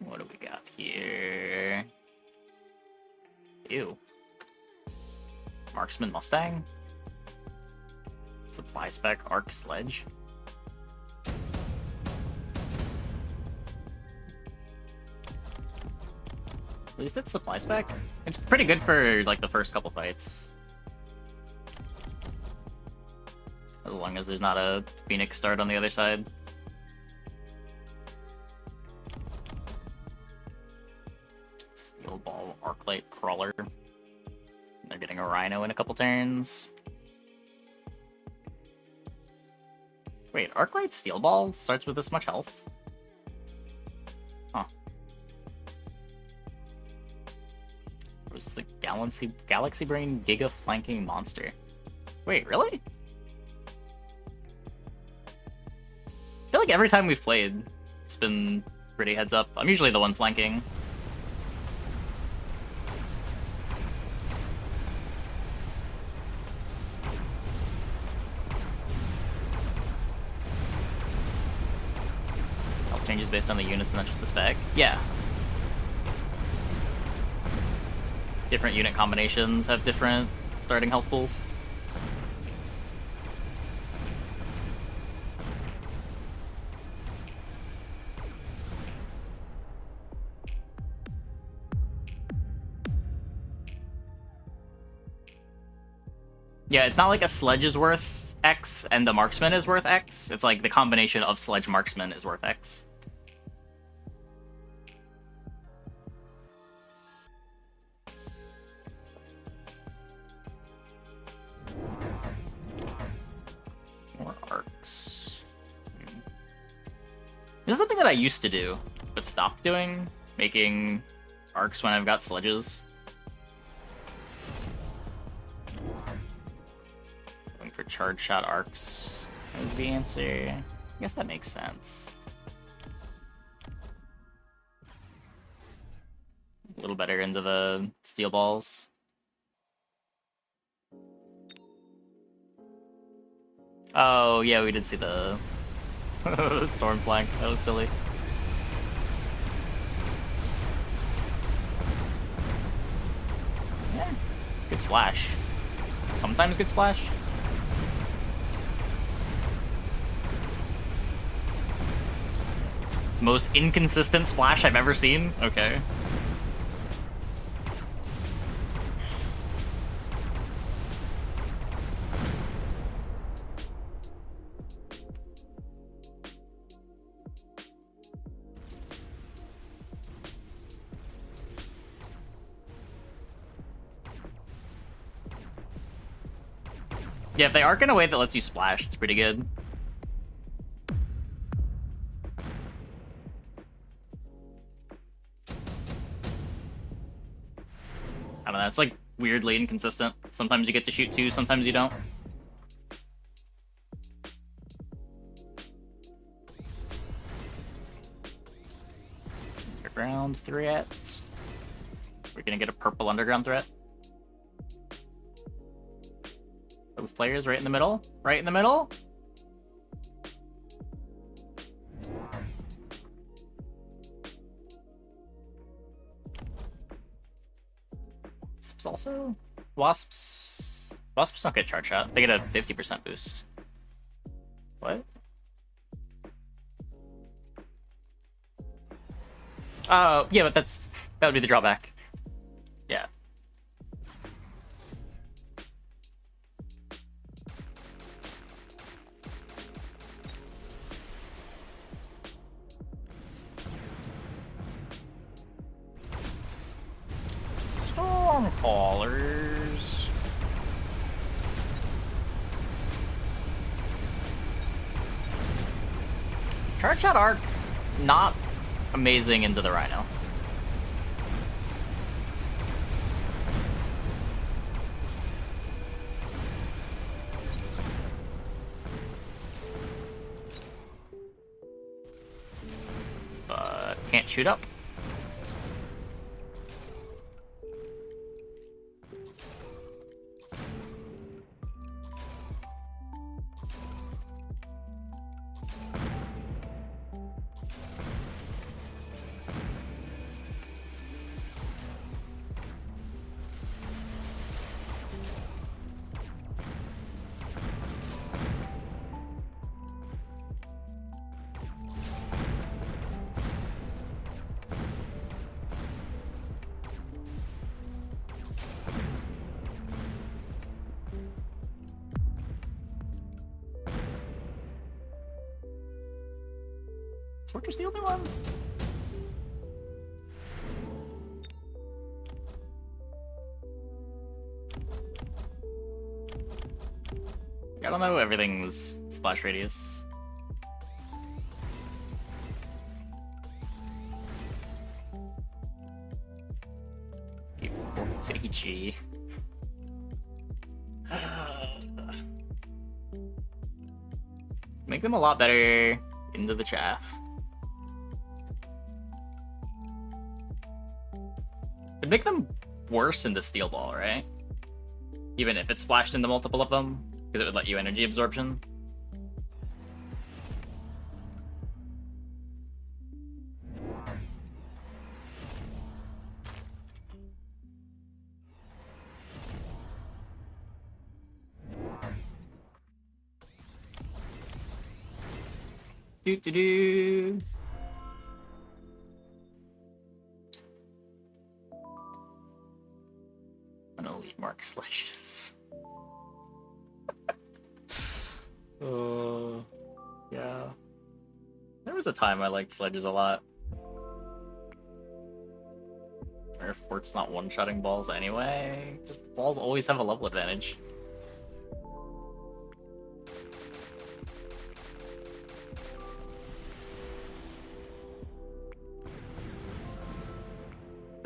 What do we got here? Ew. Marksman Mustang? Supply spec Arc Sledge? At least it's supply spec. It's pretty good for like the first couple fights. As long as there's not a Phoenix start on the other side. Steel Ball Arclight Crawler. They're getting a Rhino in a couple turns. Wait, Arclight Steel Ball starts with this much health? Huh. Or is this a Galaxy Brain Giga Flanking Monster? Wait, really? I feel like every time we've played, it's been pretty heads up. I'm usually the one flanking. Health changes based on the units and not just the spec. Yeah. Different unit combinations have different starting health pools. Yeah, it's not like a sledge is worth X and the marksman is worth X. It's like the combination of sledge marksman is worth X. More arcs. This is something that I used to do, but stopped doing, making arcs when I've got sledges. For charge shot arcs is the answer. I guess that makes sense. A little better into the steel balls. Oh yeah, we did see the the storm flank. That was silly. Yeah, good splash. Sometimes good splash. Most inconsistent splash I've ever seen? Okay. Yeah, if they arc in a way that lets you splash, it's pretty good. I don't know, it's like weirdly inconsistent. Sometimes you get to shoot two, sometimes you don't. Underground threat. We're gonna get a purple underground threat. Both players right in the middle. Right in the middle. Also, wasps don't get charge shot. They get a 50% boost. What? Yeah, but that would be the drawback. Yeah. Stormfallers. Charge shot arc, not amazing into the Rhino. But can't shoot up. Is Fortress the only one? I don't know everything's splash radius. It's HE. Make them a lot better into the chaff. It'd make them worse into Steel Ball, right? Even if it splashed into multiple of them, because it would let you energy absorption. Do. I'm gonna lead Mark Sledges. Yeah. There was a time I liked Sledges a lot. Or if Fort's not one-shotting balls anyway, just balls always have a level advantage.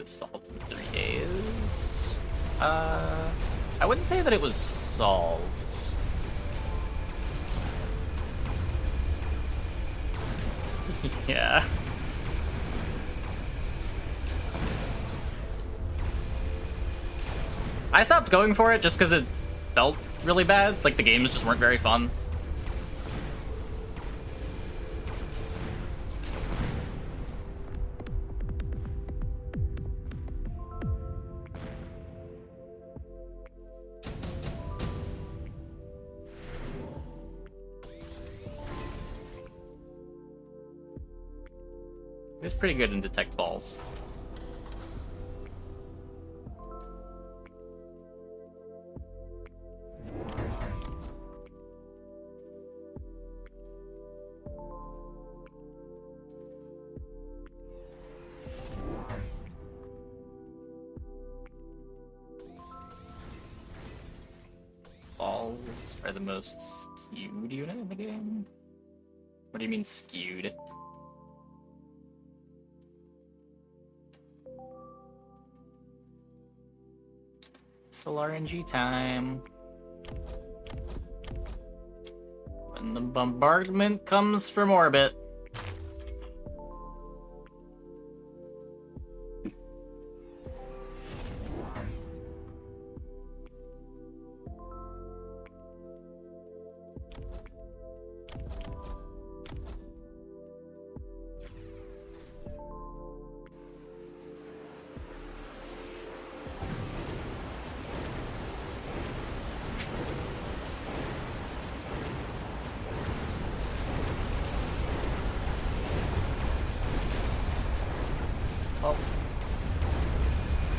Solved in 3 days. I wouldn't say that it was solved. Yeah. I stopped going for it just because it felt really bad. Like, the games just weren't very fun. It's pretty good in detect balls. Balls are the most skewed unit in the game? What do you mean skewed? Solar RNG time. When the bombardment comes from orbit.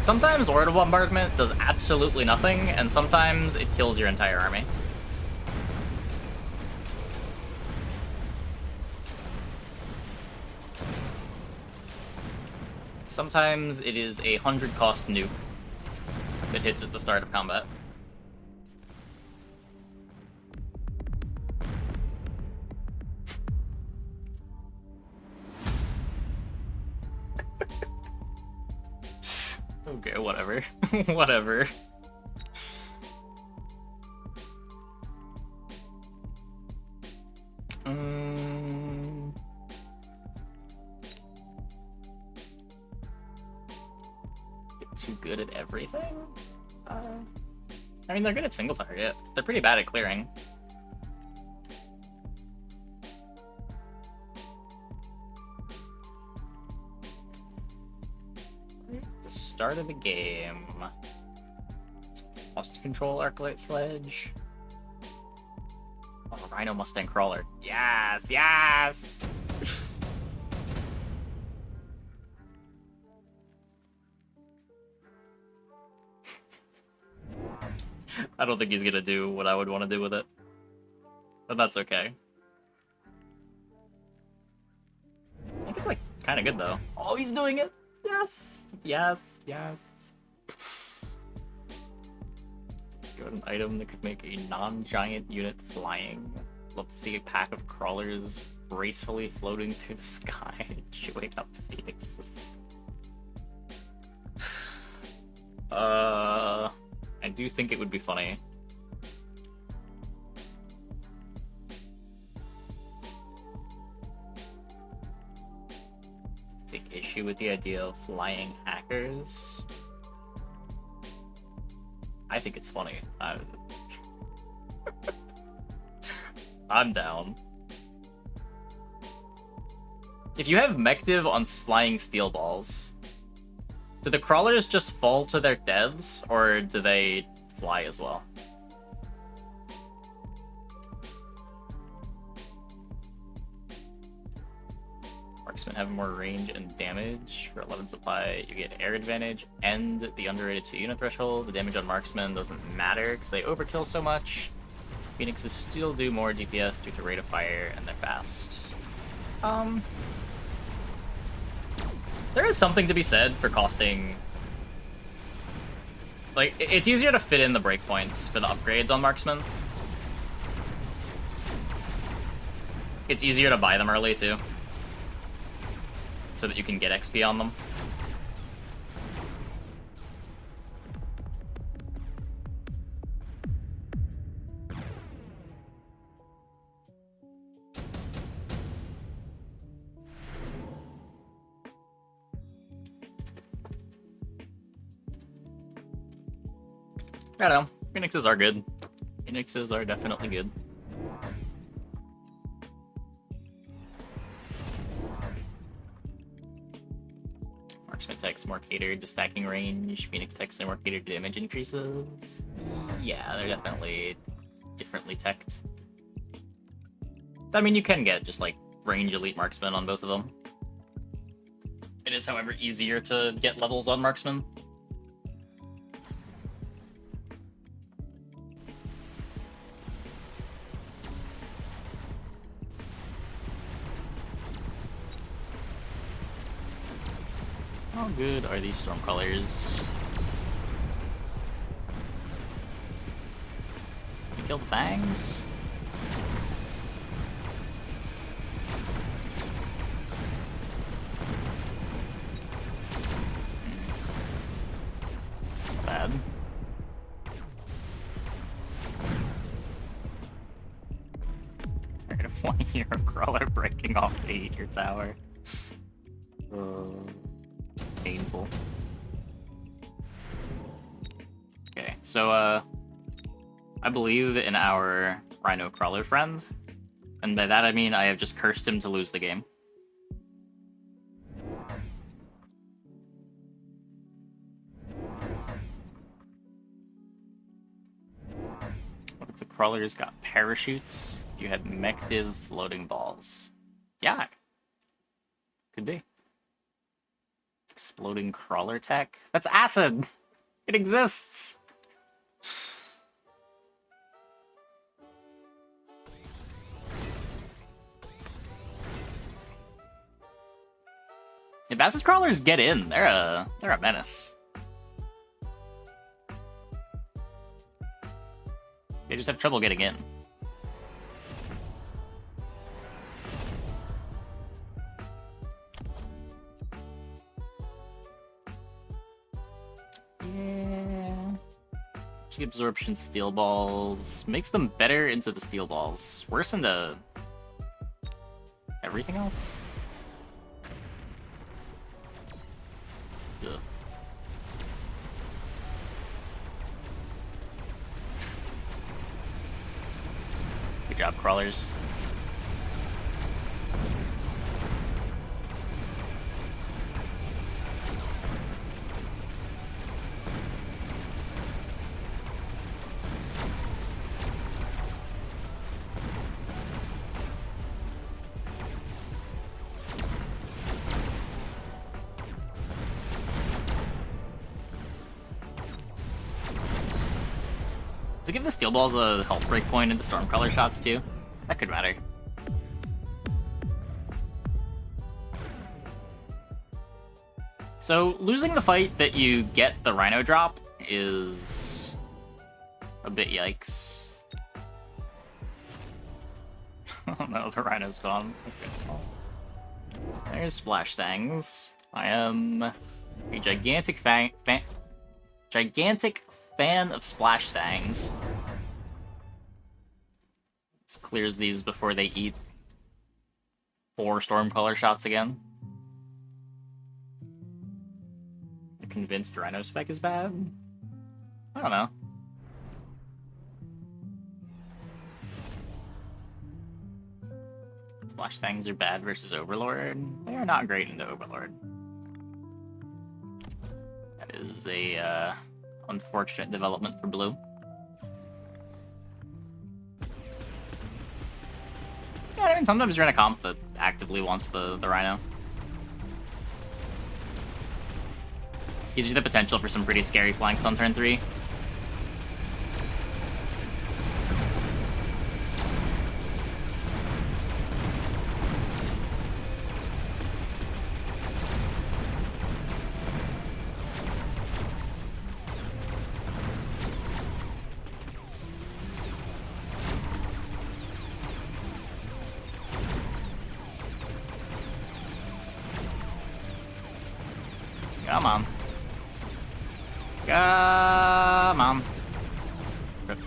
Sometimes Orbital bombardment does absolutely nothing, and sometimes it kills your entire army. Sometimes it is a 100 cost nuke that hits at the start of combat. Okay, whatever. Whatever. Get too good at everything? I mean, they're good at single target. They're pretty bad at clearing. Start of the game. Lost control Arclight Sledge. Oh, Rhino Mustang Crawler. Yes, yes! I don't think he's gonna do what I would want to do with it. But that's okay. Kind of good though. Oh, he's doing it. Yes, yes, yes. Got an item that could make a non-giant unit flying. Love to see a pack of crawlers gracefully floating through the sky, chewing up phoenixes. I do think it would be funny. Take issue with the idea of flying hackers. I think it's funny. I'm down. If you have Mechdiv on flying steel balls, do the crawlers just fall to their deaths, or do they fly as well? Marksmen have more range and damage. For 11 supply, you get air advantage and the underrated 2-unit threshold. The damage on marksmen doesn't matter because they overkill so much. Phoenixes still do more DPS due to rate of fire, and they're fast. There is something to be said for costing... Like, it's easier to fit in the breakpoints for the upgrades on marksmen. It's easier to buy them early, too. So that you can get XP on them. I don't know. Phoenixes are good. Phoenixes are definitely good. Marksman techs more catered to stacking range. Phoenix techs are more catered to damage increases. Yeah, they're definitely differently teched. I mean, you can get just like range elite marksman on both of them. It is, however, easier to get levels on marksman. How good are these Stormcrawlers? We kill the Fangs? Not bad. Target a 20-year crawler breaking off to eat your tower. Painful. Okay, so I believe in our Rhino Crawler friend, and by that I mean I have just cursed him to lose the game. What if the crawlers got parachutes? You had Mechdiv floating balls. Yeah, could be. Exploding crawler tech? That's acid! It exists! If acid crawlers get in, they're a menace. They just have trouble getting in. Yeah. G absorption steel balls makes them better into the steel balls. Worse into everything else. Ugh. Good job, crawlers. Does it give the steel balls a health break point into Stormcrawler shots too? That could matter. So losing the fight that you get the Rhino drop is a bit yikes. Oh no, the Rhino's gone. Okay. There's Splash Tangs. I am a gigantic fan of Splash Tangs. This clears these before they eat 4 Stormcaller shots again. The convinced Rhino spec is bad? I don't know. Splash Tangs are bad versus Overlord. They are not great into Overlord. That is a unfortunate development for Blue. Yeah, I mean, sometimes you're in a comp that actively wants the Rhino. Gives you the potential for some pretty scary flanks on turn 3. Come on. Come on. Rip.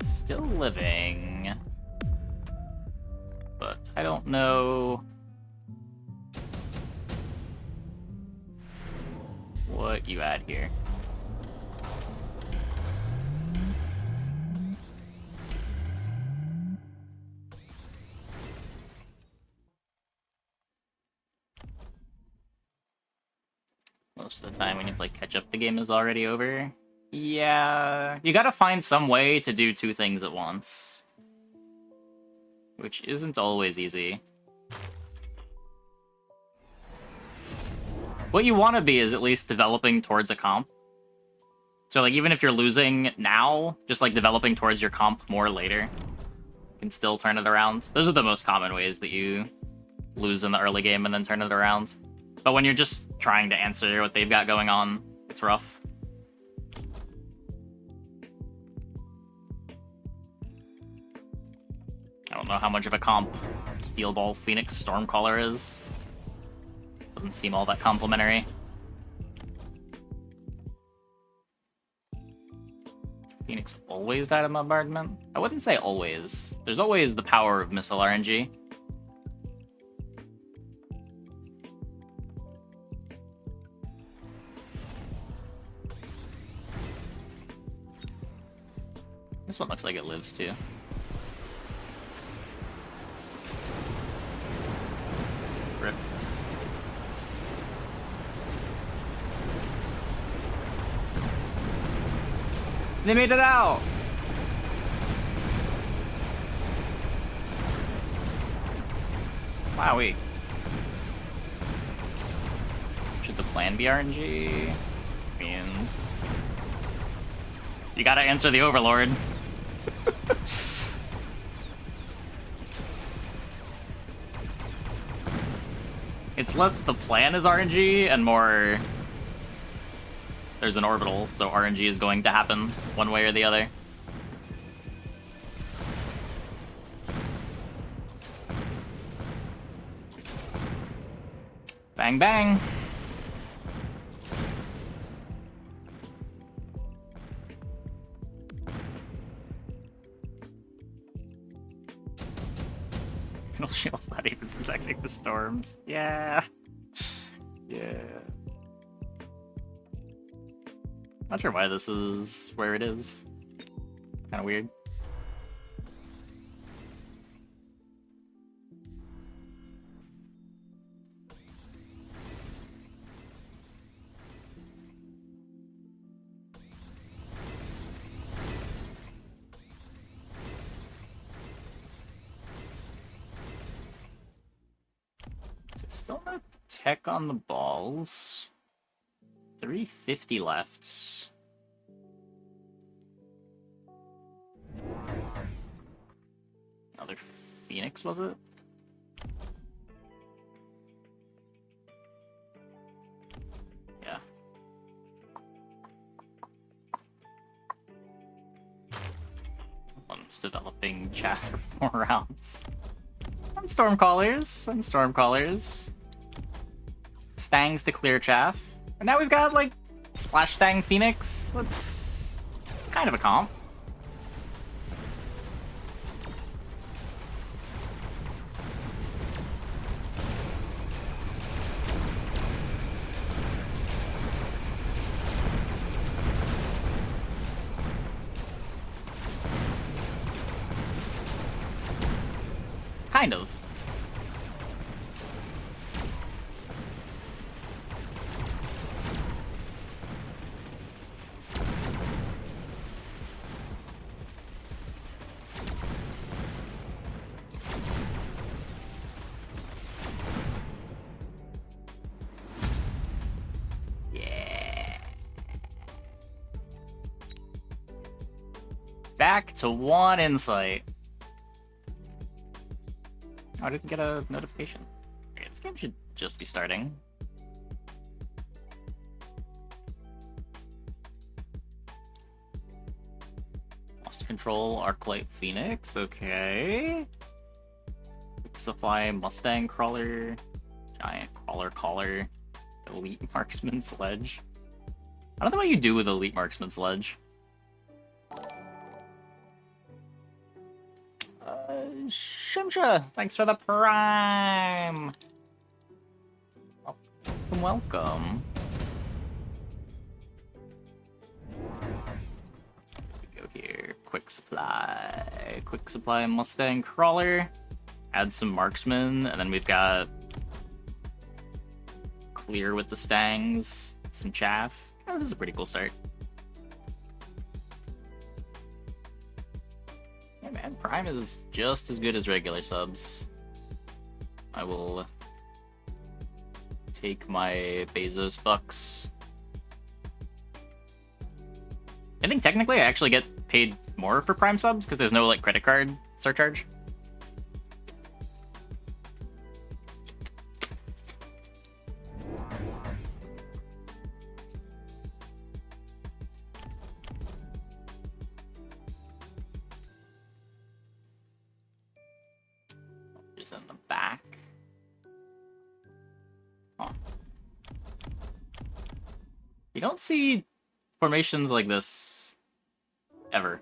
Still living. But I don't know what you add here. Most of the time when you play catch-up, the game is already over. Yeah, you gotta find some way to do 2 things at once. Which isn't always easy. What you want to be is at least developing towards a comp. So, like, even if you're losing now, just, like, developing towards your comp more later. You can still turn it around. Those are the most common ways that you lose in the early game and then turn it around. But when you're just trying to answer what they've got going on, it's rough. I don't know how much of a comp Steel Ball Phoenix Stormcaller is. Doesn't seem all that complimentary. Phoenix always died of bombardment? I wouldn't say always. There's always the power of missile RNG. This one looks like it lives too. Rip. They made it out! Wowee. Should the plan be RNG? I mean... You gotta answer the Overlord. It's less that the plan is RNG and more there's an orbital, so RNG is going to happen one way or the other. Bang bang! Middle shield's not even protecting the storms. Yeah. Yeah. Not sure why this is where it is. Kind of weird. So still no tech on the balls. 350 left. Another Phoenix, was it? Yeah. One's developing chaff for 4 rounds. And Stormcallers. Stangs to clear chaff. And now we've got, like, Splash Stang Phoenix. It's kind of a comp. Kind of. Back to 1 insight. Oh, I didn't get a notification. Okay, this game should just be starting. Lost control, Arclight Phoenix, okay. Supply, Mustang Crawler, Giant Crawler Collar, Elite Marksman Sledge. I don't know what you do with Elite Marksman Sledge. Shimsha, thanks for the prime. Welcome. Go here. Quick supply Mustang Crawler. Add some marksman, and then we've got clear with the stangs, some chaff. Oh, this is a pretty cool start. Yeah, man, Prime is just as good as regular subs. I will take my Bezos bucks. I think technically I actually get paid more for Prime subs because there's no like credit card surcharge. Just in the back. Huh. You don't see formations like this ever.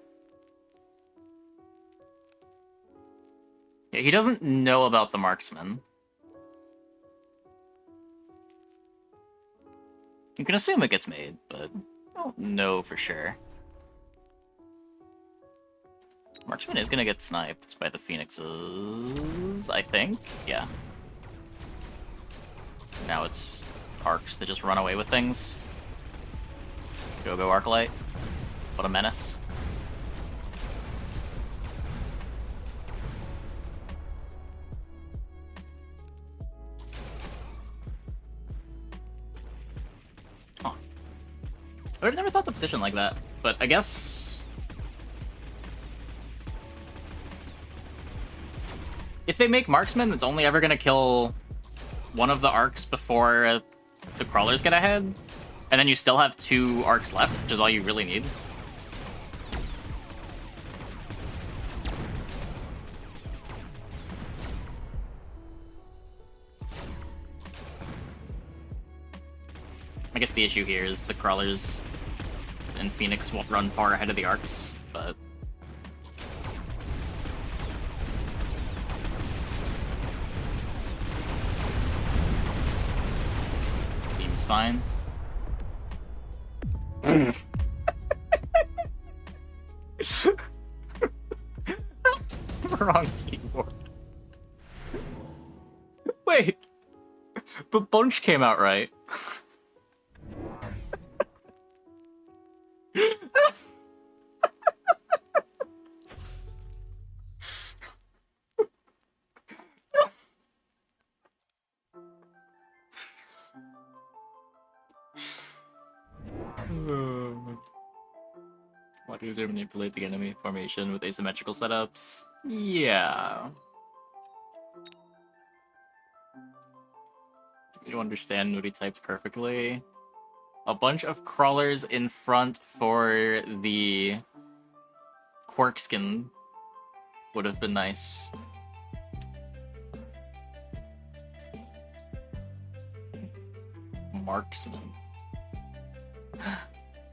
Yeah, he doesn't know about the marksman. You can assume it gets made, but I don't know for sure. Marksman is gonna get sniped by the Phoenixes, I think. Yeah. Now it's Arcs that just run away with things. Go Arclight. What a menace. Huh. I would have never thought to position like that, but I guess if they make marksman, it's only ever gonna kill one of the arcs before the crawlers get ahead, and then you still have 2 arcs left, which is all you really need. I guess the issue here is the crawlers and Phoenix won't run far ahead of the arcs, but seems fine. Wrong keyboard. Wait, but Bunch came out right. lot easier to manipulate the enemy formation with asymmetrical setups. Yeah. You understand Nudie types perfectly. A bunch of crawlers in front for the Quirk skin would have been nice. Marksman.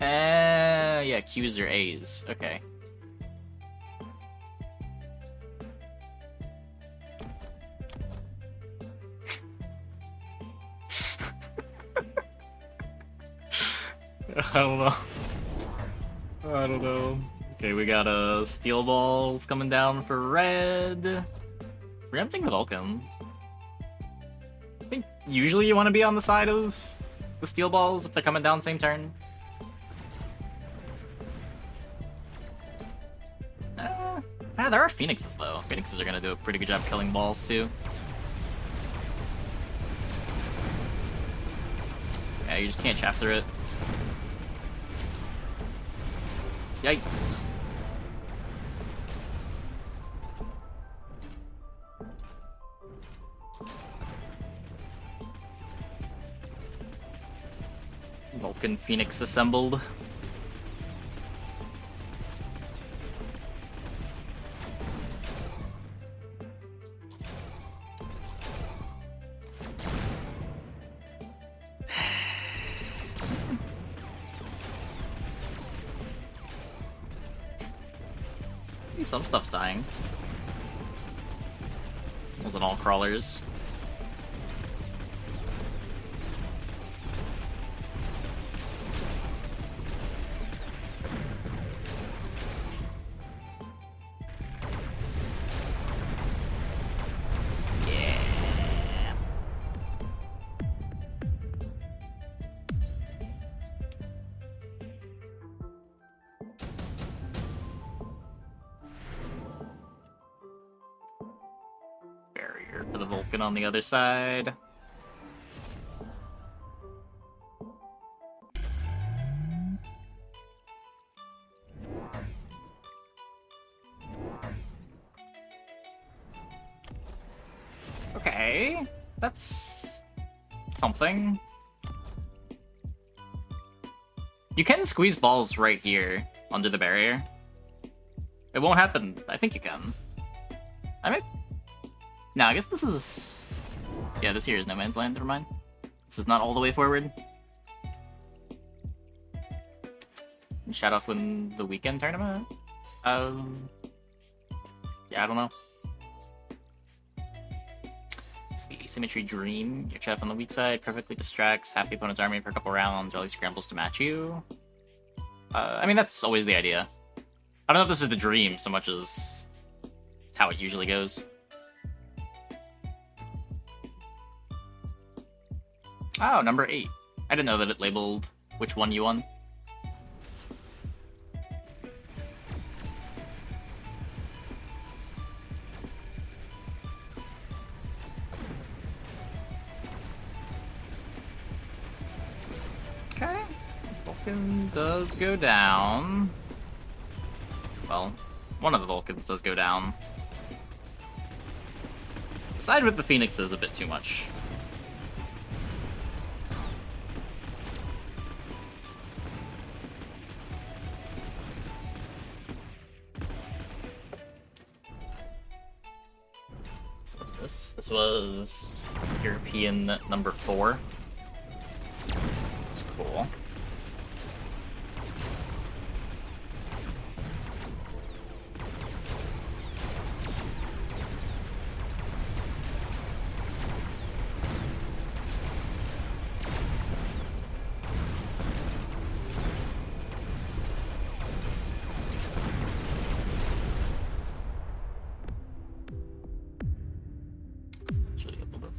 Yeah, Q's or A's. Okay. I don't know. I don't know. Okay, we got steel balls coming down for red. Preempting the Vulcan. I think usually you want to be on the side of the steel balls if they're coming down same turn. There are Phoenixes though. Phoenixes are gonna do a pretty good job killing balls too. Yeah, you just can't chaff through it. Yikes. Vulcan Phoenix assembled. Some stuff's dying. Wasn't all crawlers. For the Vulcan on the other side. Okay, that's something. You can squeeze balls right here under the barrier. It won't happen. I think you can. I might. No, I guess this is... Yeah, this here is no man's land, never mind. This is not all the way forward. Shut off when the weekend tournament? Yeah, I don't know. It's the Asymmetry Dream. Your chef on the weak side perfectly distracts half the opponent's army for a couple rounds, or at least scrambles to match you. I mean, that's always the idea. I don't know if this is the dream so much as it's how it usually goes. Oh, number 8. I didn't know that it labeled which one you won. Okay. Vulcan does go down. Well, one of the Vulcans does go down. The side with the Phoenix is a bit too much. This was European number 4. That's cool.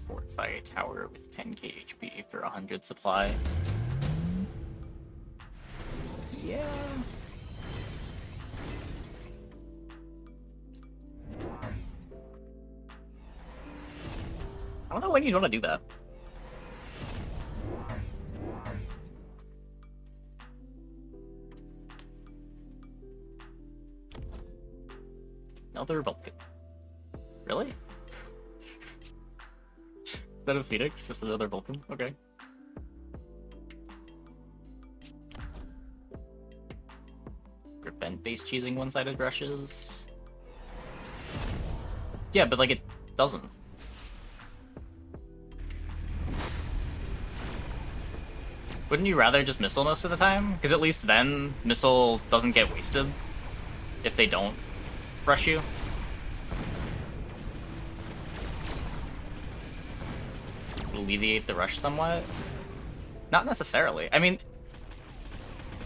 Fortify a tower with 10k HP for 100 supply. Yeah. I don't know when you want to do that. Another Vulcan. Really? Instead of Phoenix, just another Vulcan? Okay. Prevent-based cheesing one-sided rushes. Yeah, but like it doesn't. Wouldn't you rather just missile most of the time? Because at least then, missile doesn't get wasted if they don't rush you. Alleviate the rush somewhat? Not necessarily. I mean,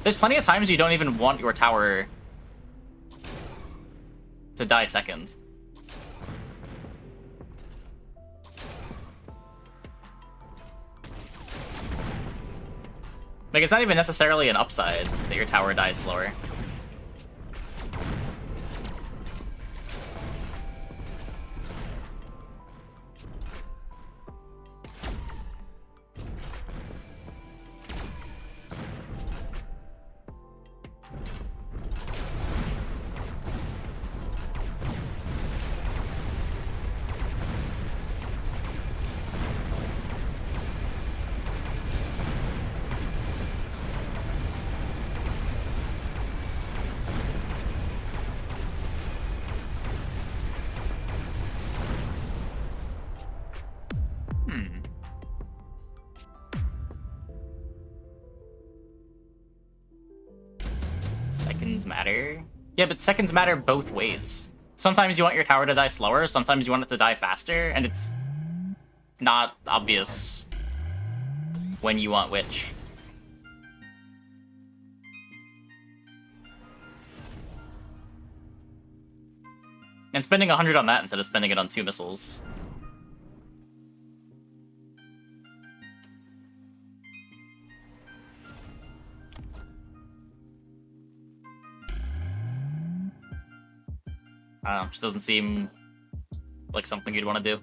there's plenty of times you don't even want your tower to die second. Like, it's not even necessarily an upside that your tower dies slower. Seconds matter? Yeah, but seconds matter both ways. Sometimes you want your tower to die slower, sometimes you want it to die faster, and it's not obvious when you want which. And spending 100 on that instead of spending it on 2 missiles. I don't know, just doesn't seem like something you'd want to do.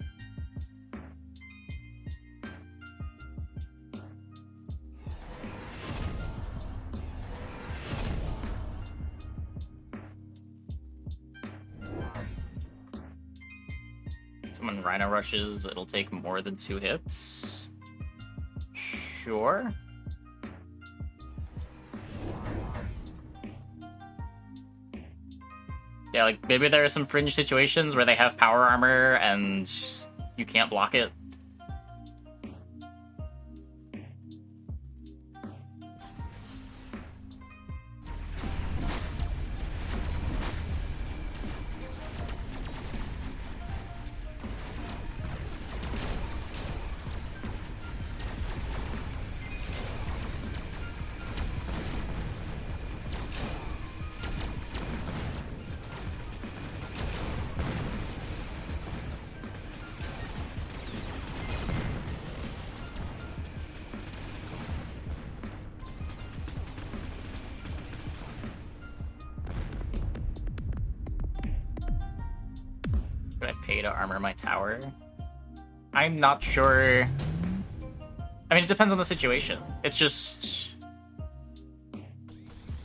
Someone Rhino rushes, it'll take more than 2 hits. Sure. Yeah, like, maybe there are some fringe situations where they have power armor and you can't block it. Could I pay to armor my tower? I'm not sure. I mean, it depends on the situation. It's just...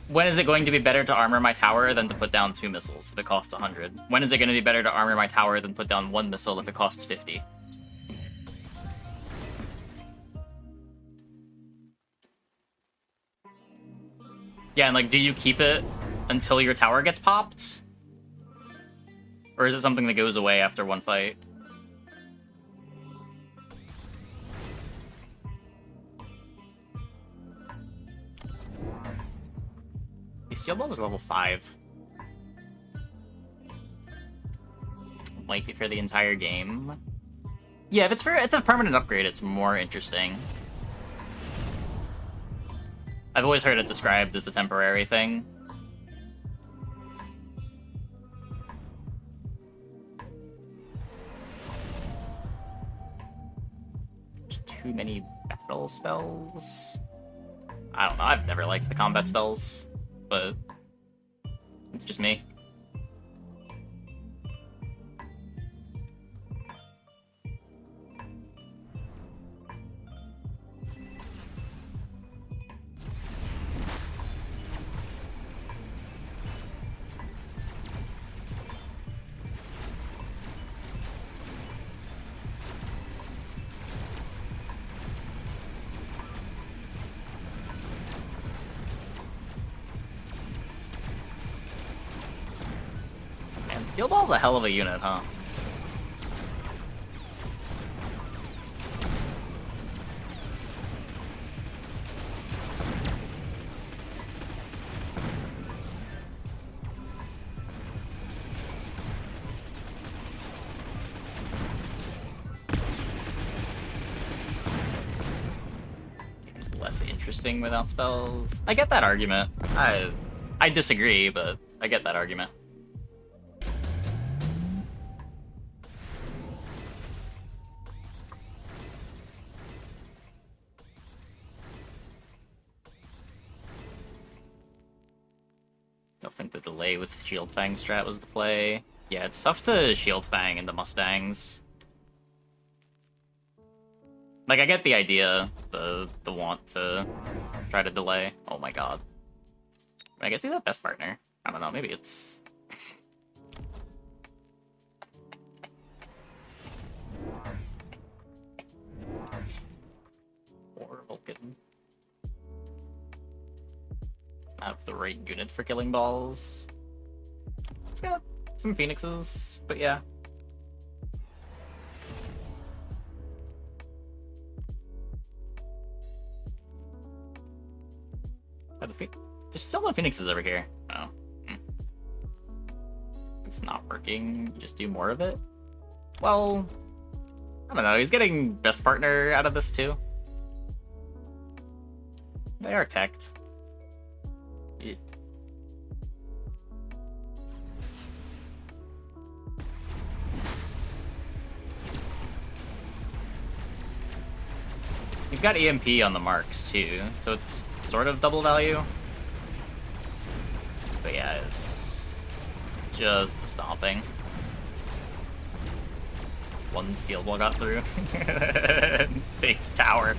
when is it going to be better to armor my tower than to put down 2 missiles if it costs 100? When is it going to be better to armor my tower than put down 1 missile if it costs 50? Yeah, and like, do you keep it until your tower gets popped? Or is it something that goes away after 1 fight? The Steel Ball is level 5. Might be for the entire game. Yeah, if it's a permanent upgrade, it's more interesting. I've always heard it described as a temporary thing. Too many battle spells? I don't know, I've never liked the combat spells, but it's just me. Steel Ball's a hell of a unit, huh? It's less interesting without spells. I get that argument. I disagree, but I get that argument. Don't think the delay with Shield Fang strat was the play. Yeah, it's tough to Shield Fang into Mustangs. Like, I get the idea, the want to try to delay. Oh my god. I guess he's a best partner. I don't know, maybe it's... or Vulcan. Have the right unit for killing balls. Let's go. Some Phoenixes, but yeah. There's still no Phoenixes over here. Oh. It's not working. You just do more of it? Well, I don't know. He's getting best partner out of this too. They are teched. Yeah. He's got EMP on the marks too, so it's sort of double value. But yeah, it's just a stomping. One steel ball got through. Takes tower.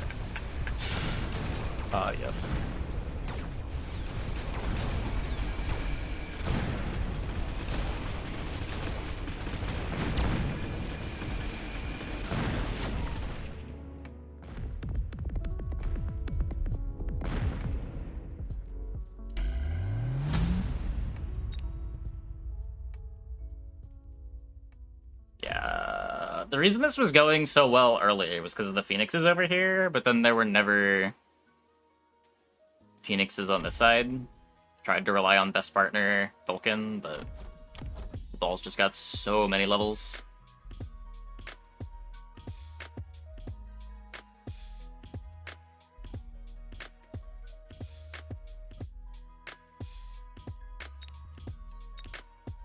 Ah, yes. The reason this was going so well earlier was because of the Phoenixes over here, but then there were never Phoenixes on this side. Tried to rely on best partner Vulcan, but the balls just got so many levels.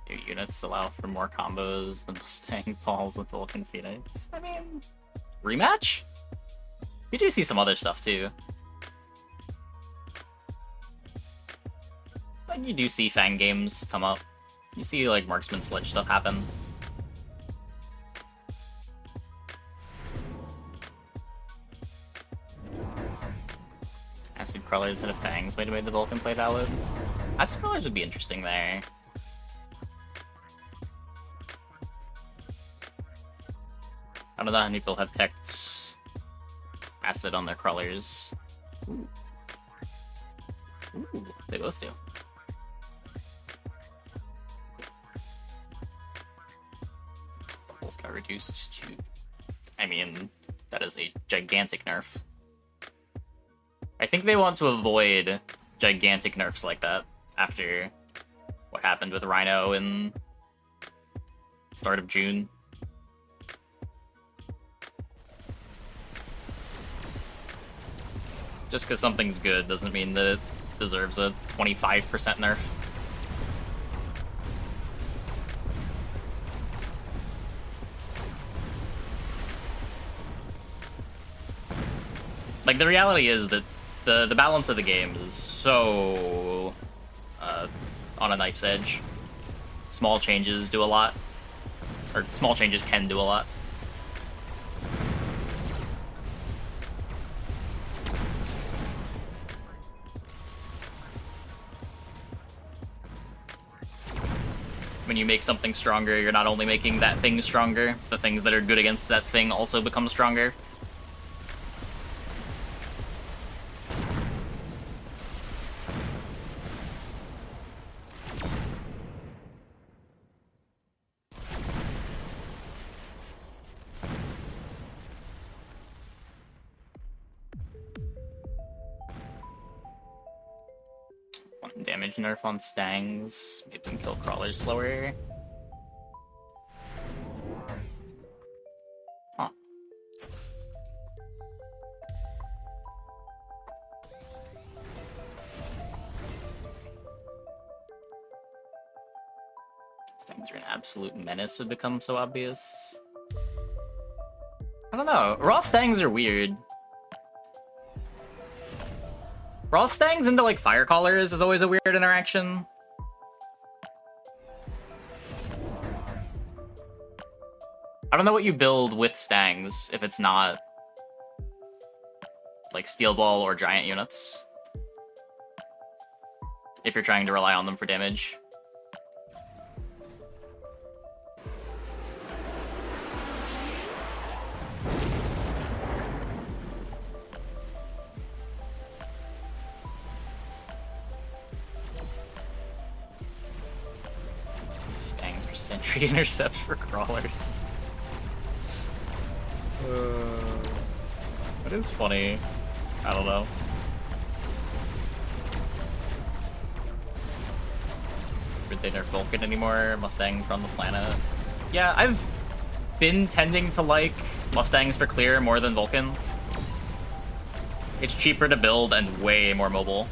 Your units allow for more combos than Mustang balls with Vulcan Phoenix. I mean, rematch? We do see some other stuff too. Like, you do see Fang games come up. You see, like, Marksman Sledge stuff happen. Acid Crawlers instead of Fangs might have made the Vulcan play valid. Acid Crawlers would be interesting there. I don't know how many people have teched acid on their crawlers. Ooh. Ooh, they both do. Bubbles got reduced to... I mean, that is a gigantic nerf. I think they want to avoid gigantic nerfs like that after what happened with Rhino in start of June. Just because something's good doesn't mean that it deserves a 25% nerf. Like, the reality is that the balance of the game is so on a knife's edge. Small changes do a lot. Or small changes can do a lot. When you make something stronger, you're not only making that thing stronger, the things that are good against that thing also become stronger. damage nerf on Stangs. Make them kill crawlers slower. Huh. Stangs are an absolute menace would become so obvious. I don't know. Raw Stangs are weird. Raw Stangs into, like, Fire Callers is always a weird interaction. I don't know what you build with Stangs if it's not, like, Steel Ball or Giant units. If you're trying to rely on them for damage. Stangs for sentry intercepts for crawlers. That is funny. I don't know. Did they nerf Vulcan anymore? Mustangs run the planet. Yeah, I've been tending to like Mustangs for clear more than Vulcan. It's cheaper to build and way more mobile.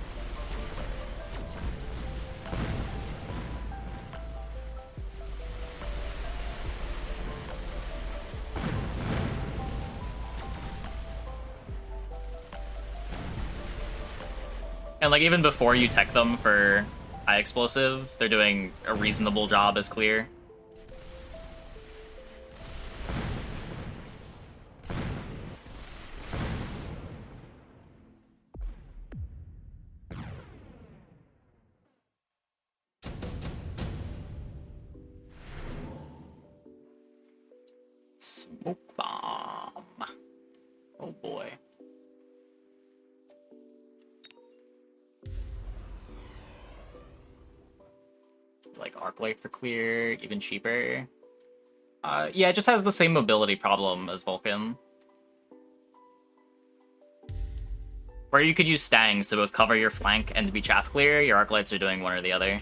And like even before you tech them for high explosive, they're doing a reasonable job as clear. Smoke bomb. Oh boy. Like Arclight for clear, even cheaper. Yeah, it just has the same mobility problem as Vulcan. Where you could use Stangs to both cover your flank and be chaff clear, your Arclights are doing one or the other.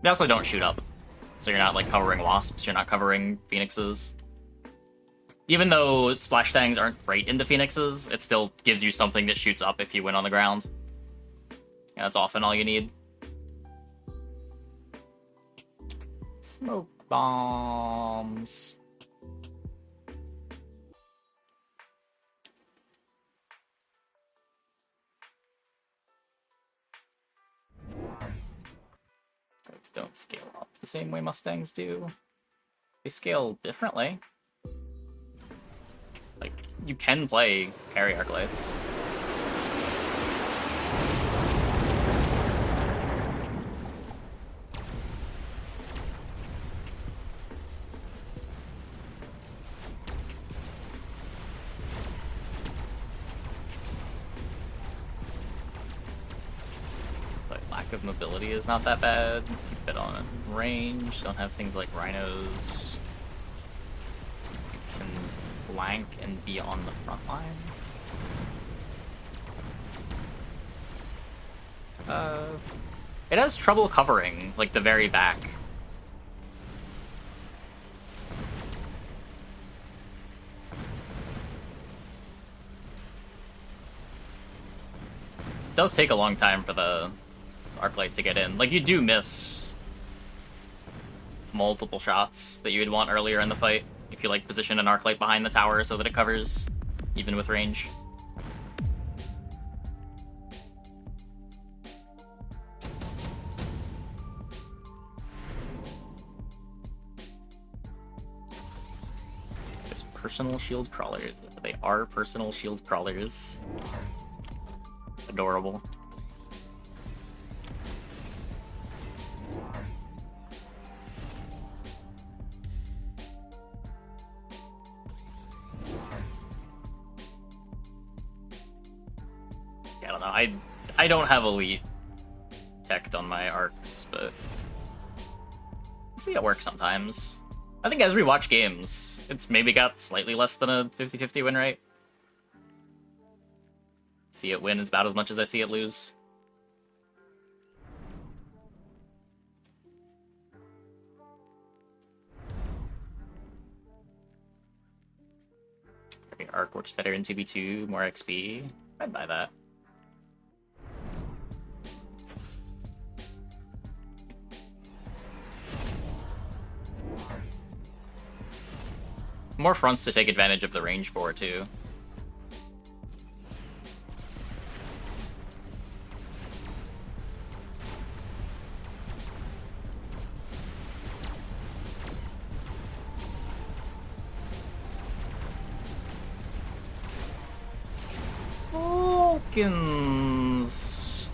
They also don't shoot up. So you're not like covering Wasps, you're not covering Phoenixes. Even though Splash Stangs aren't great into Phoenixes, it still gives you something that shoots up if you win on the ground. Yeah, that's often all you need. Smoke bombs. Those don't scale up the same way Mustangs do. They scale differently. Like, you can play carry Arclights. Of mobility is not that bad. Keep it on range. Don't have things like rhinos. You can flank and be on the front line. It has trouble covering, like, the very back. It does take a long time for the Arclight to get in. Like, you do miss multiple shots that you would want earlier in the fight if you, like, position an Arclight behind the tower so that it covers, even with range. There's personal shield crawlers. They are personal shield crawlers. Adorable. I don't have elite teched on my arcs, but I see it work sometimes. I think as we watch games, it's maybe got slightly less than a 50-50 win rate. See it win is about as much as I see it lose. Arc works better in 2v2, more XP. I'd buy that. More fronts to take advantage of the range for, too. Vulcans.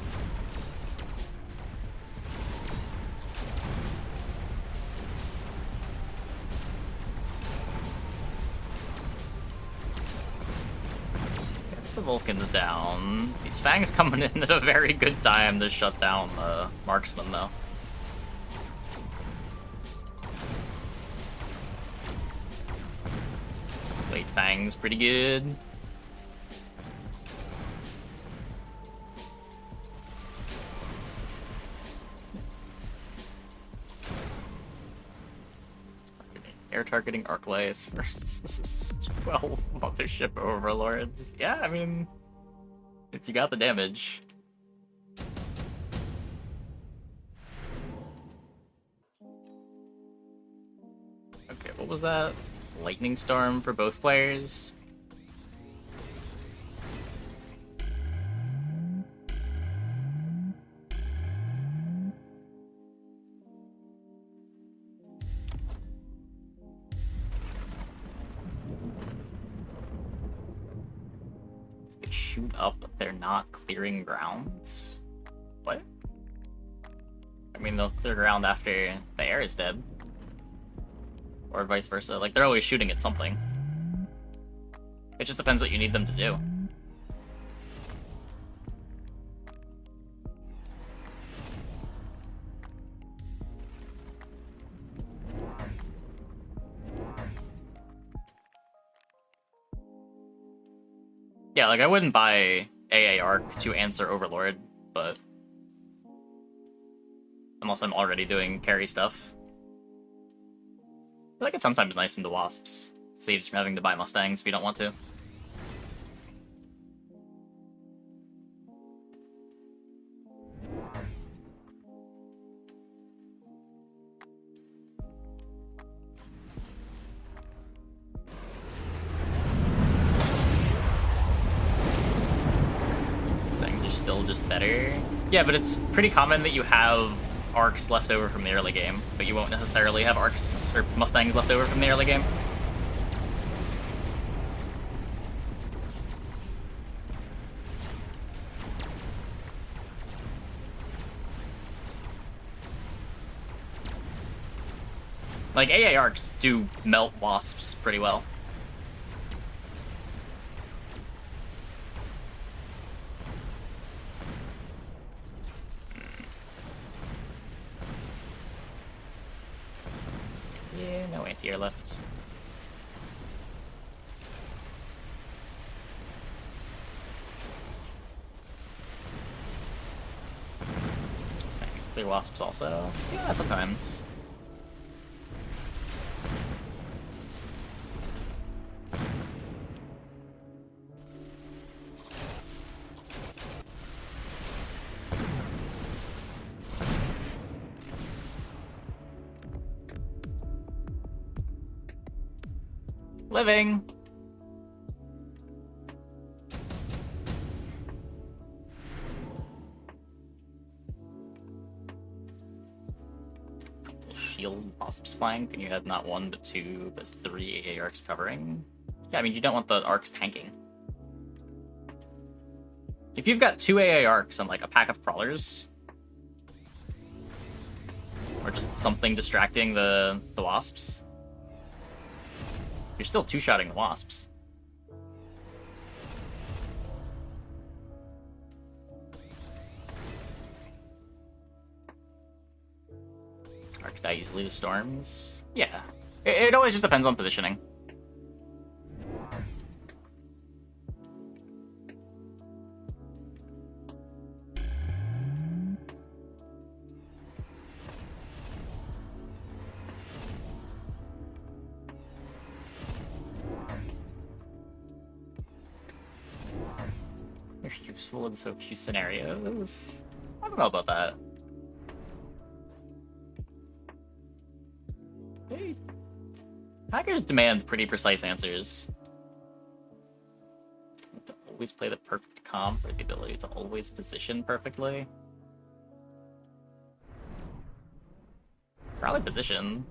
Gets the Vulcans down. These Fangs coming in at a very good time to shut down the marksman, though. Late Fang's pretty good. Air targeting Arclights versus 12 Mothership Overlords. Yeah, I mean, if you got the damage. Okay, what was that? Lightning Storm for both players? Shoot up, but they're not clearing ground? What? I mean, they'll clear ground after the air is dead. Or vice versa. Like, they're always shooting at something. It just depends what you need them to do. Yeah, like, I wouldn't buy AA Arc to answer Overlord, but... unless I'm already doing carry stuff. I feel like it's sometimes nice into Wasps. It saves from having to buy Mustangs if you don't want to. Still just better. Yeah, but it's pretty common that you have arcs left over from the early game, but you won't necessarily have arcs or Mustangs left over from the early game. Like, AA arcs do melt Wasps pretty well. Yeah, no anti-air left. Thanks, clear Wasps also. Yeah, sometimes. Living. Shield Wasps flanked, and you had not one, but two, but three AA arcs covering. Yeah, I mean, you don't want the arcs tanking. If you've got two AA arcs and like a pack of crawlers, or just something distracting the Wasps, you're still two-shotting the Wasps. Arcs die easily to Storms. Yeah. It always just depends on positioning. They're useful in so few scenarios. I don't know about that. Hey. Hackers demand pretty precise answers. To always play the perfect comp, or the ability to always position perfectly. Probably position.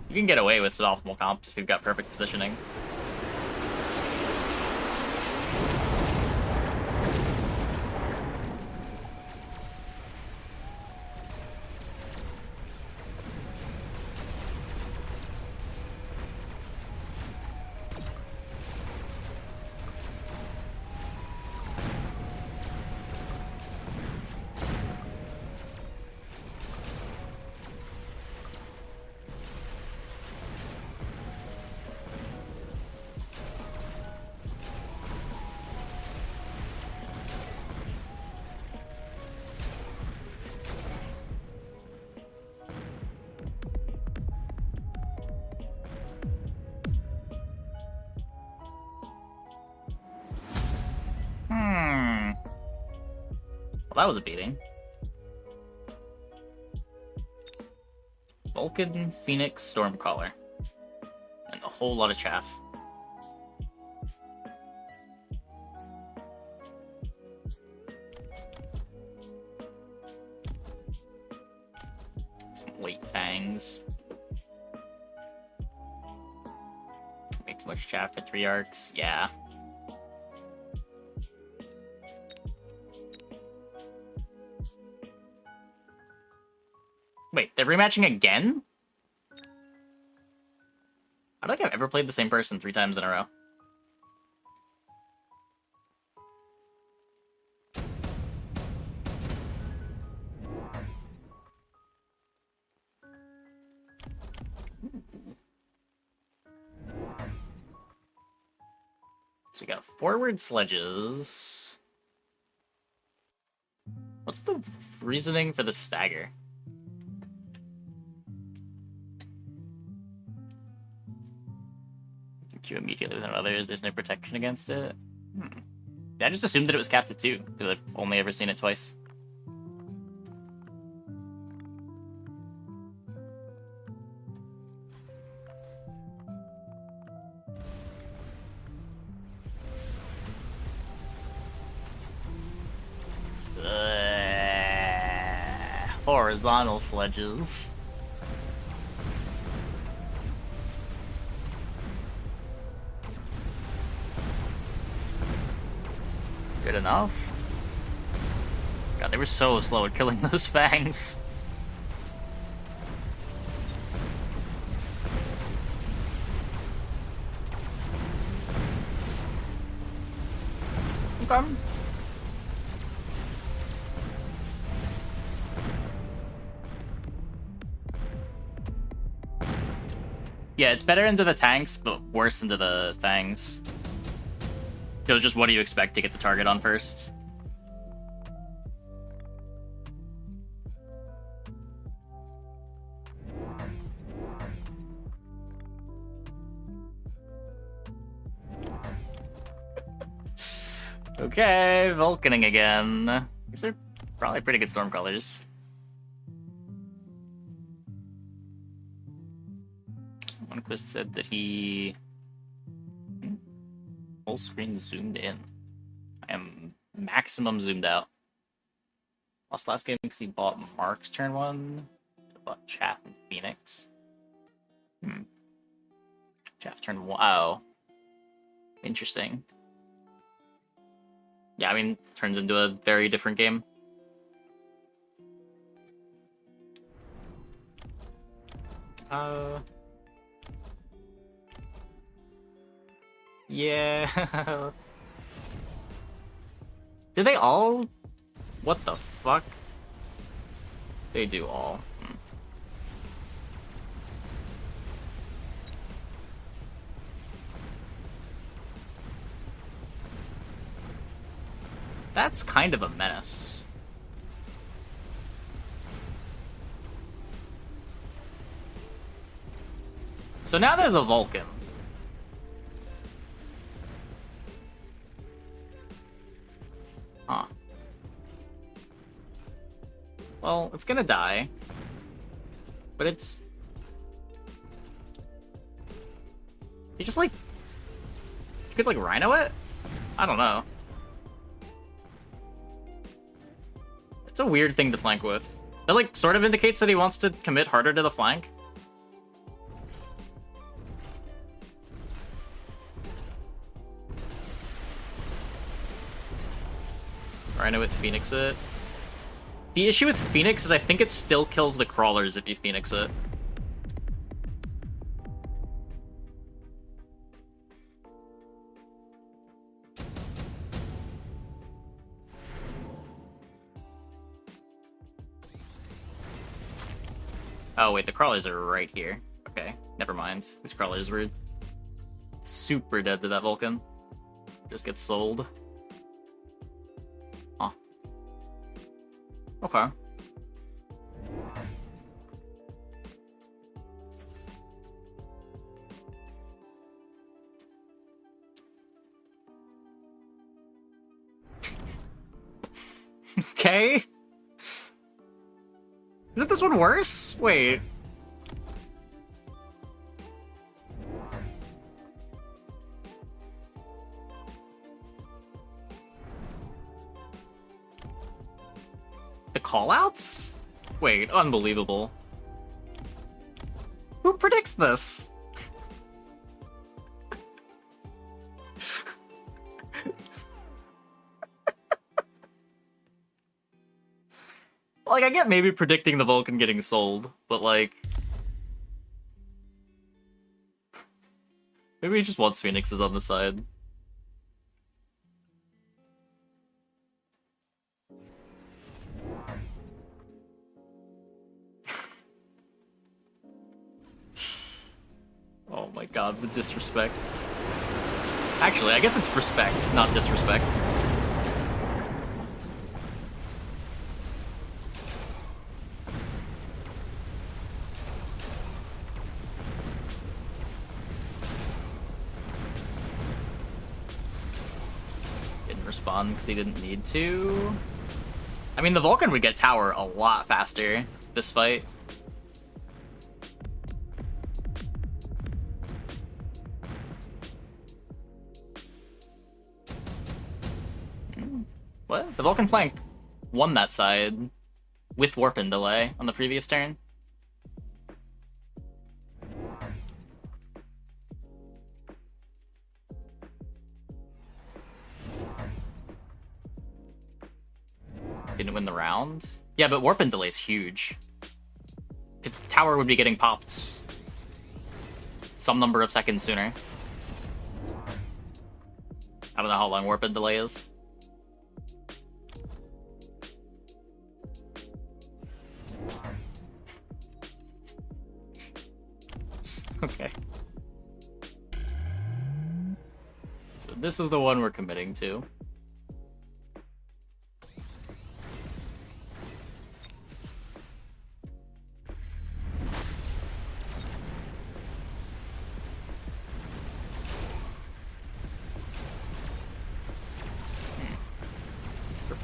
You can get away with suboptimal comps if you've got perfect positioning. Well, that was a beating. Vulcan, Phoenix, Stormcaller. And a whole lot of chaff. Some late fangs. Way too much chaff for 3 arcs. Yeah. Wait, they're rematching again? I don't think I've ever played the same person 3 times in a row. So we got forward sledges. What's the reasoning for the stagger? You immediately with others, there's no protection against it. I just assumed that it was capped at 2, because I've only ever seen it twice. Horizontal sledges. Good enough. God, they were so slow at killing those fangs. Okay. Yeah, it's better into the tanks, but worse into the fangs. So just what do you expect to get the target on first? Okay, Vulcaning again. These are probably pretty good Stormcrawlers. Quest said that he full screen zoomed in. I am maximum zoomed out. Lost last game because he bought Mark's turn 1. Bought Chaff and Phoenix. Chaff turn 1. Oh. Interesting. Yeah, I mean, turns into a very different game. Yeah. Do they all? What the fuck? They do all. That's kind of a menace. So now there's a Vulcan. Well, it's gonna die. But it's... You just, like... You could, like, Rhino it? I don't know. It's a weird thing to flank with. That, like, sort of indicates that he wants to commit harder to the flank. Rhino it, Phoenix it. The issue with Phoenix is I think it still kills the crawlers if you Phoenix it. Oh wait, the crawlers are right here. Okay, never mind. These crawlers were super dead to that Vulcan. Just get sold. Huh. Okay. Okay. Isn't this one worse? Wait. The callouts? Wait, unbelievable. Who predicts this? Like, I get maybe predicting the Vulcan getting sold, but like... Maybe he just wants Phoenixes on the side. Oh my god, the disrespect. Actually, I guess it's respect, not disrespect. Didn't respond because he didn't need to. I mean, the Vulcan would get tower a lot faster this fight. What? The Vulcan flank won that side with warp and delay on the previous turn. Didn't win the round? Yeah, but warp and delay is huge. Because tower would be getting popped some number of seconds sooner. I don't know how long warp and delay is. Okay. So this is the one we're committing to.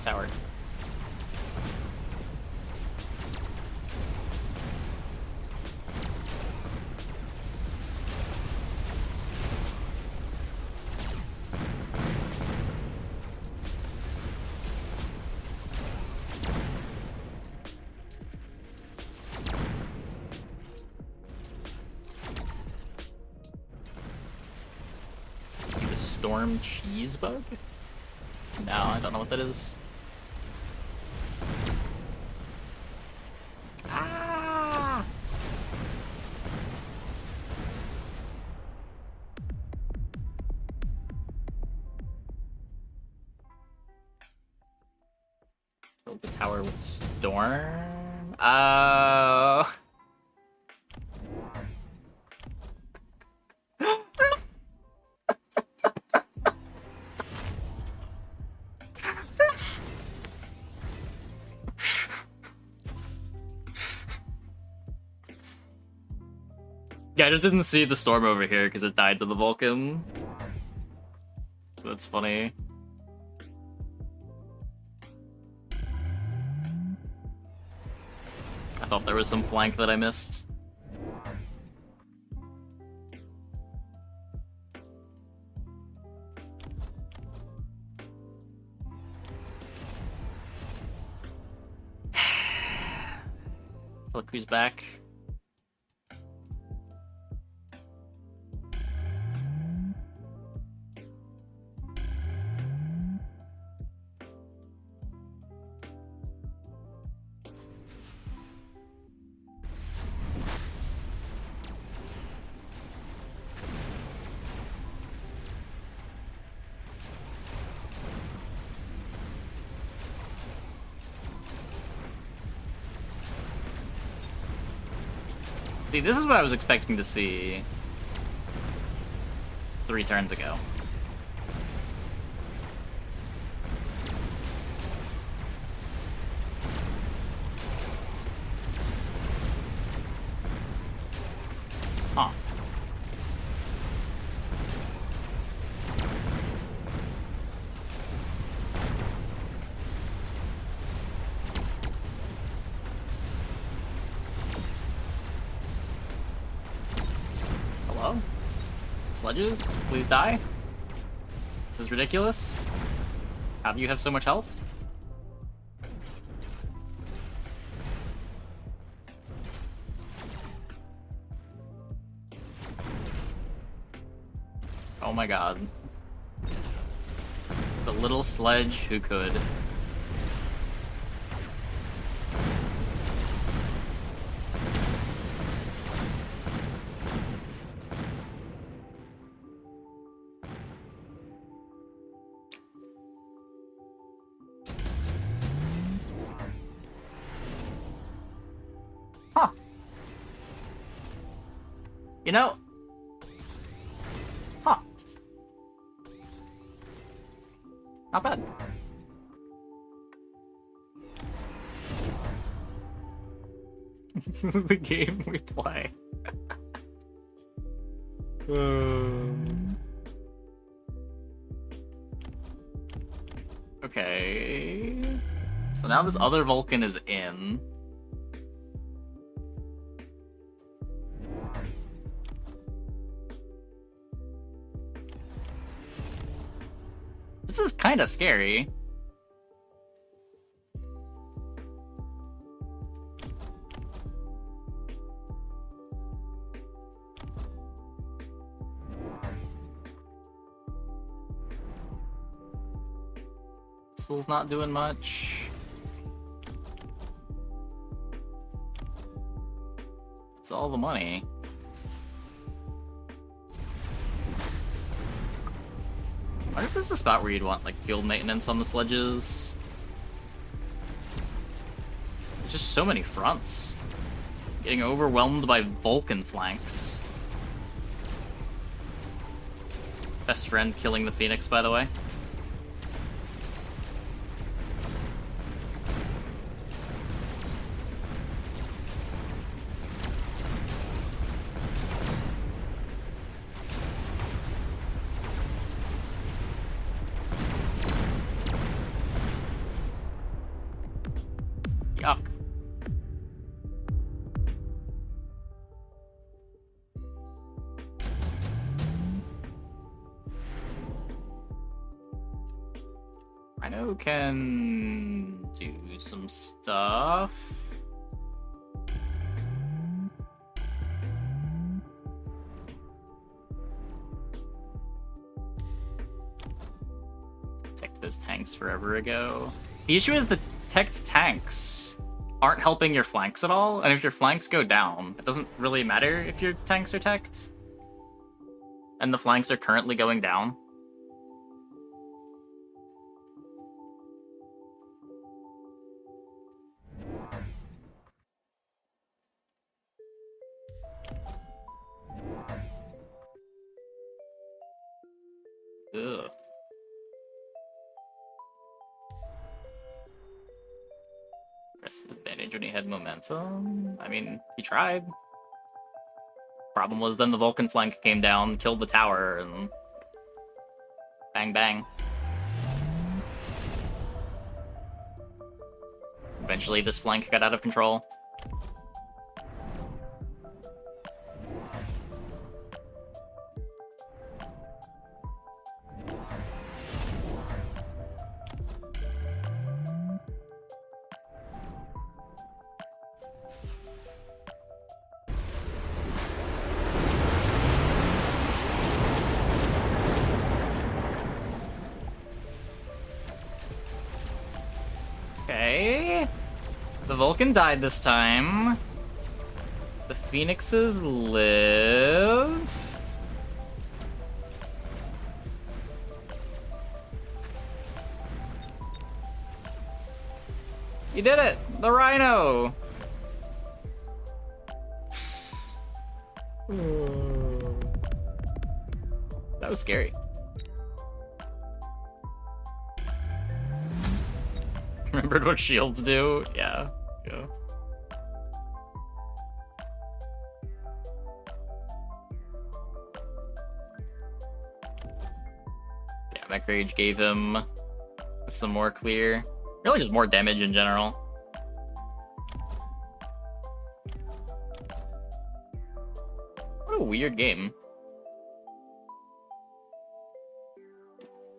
Tower. See the storm cheese bug? No, I don't know what that is. Build the tower with storm. Oh. Yeah, I just didn't see the storm over here because it died to the Vulcan. That's funny. I thought there was some flank that I missed. Look who's back. See, this is what I was expecting to see 3 turns ago. Huh. Hello? Sledges, please die. This is ridiculous. How do you have so much health? Oh my god. The little sledge who could. Huh. You know, huh. Not bad. This is the game we play. Okay. So now this other Vulcan is in. This is kind of scary. Still's not doing much. It's all the money. I wonder if this is a spot where you'd want, like, field maintenance on the sledges. There's just so many fronts. Getting overwhelmed by Vulcan flanks. Best friend killing the Phoenix, by the way. Yuck. Rhino can do some stuff. Teched those tanks forever ago. The issue is the teched tanks aren't helping your flanks at all, and if your flanks go down, it doesn't really matter if your tanks are teched. And the flanks are currently going down. Ugh. Press advantage when he had momentum. I mean, he tried. Problem was then the Vulcan flank came down, killed the tower, and bang bang. Eventually this flank got out of control. The Vulcan died this time. The Phoenixes live. You did it! The Rhino! That was scary. Remembered what shields do? Yeah. Yeah. Yeah, Mech Rage gave him some more clear. Really just more damage in general. What a weird game.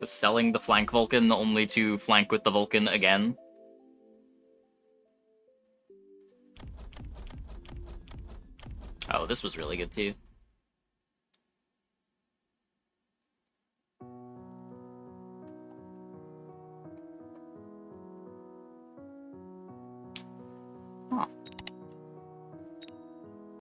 Selling the flank Vulcan only to flank with the Vulcan again. Oh, this was really good too. Huh.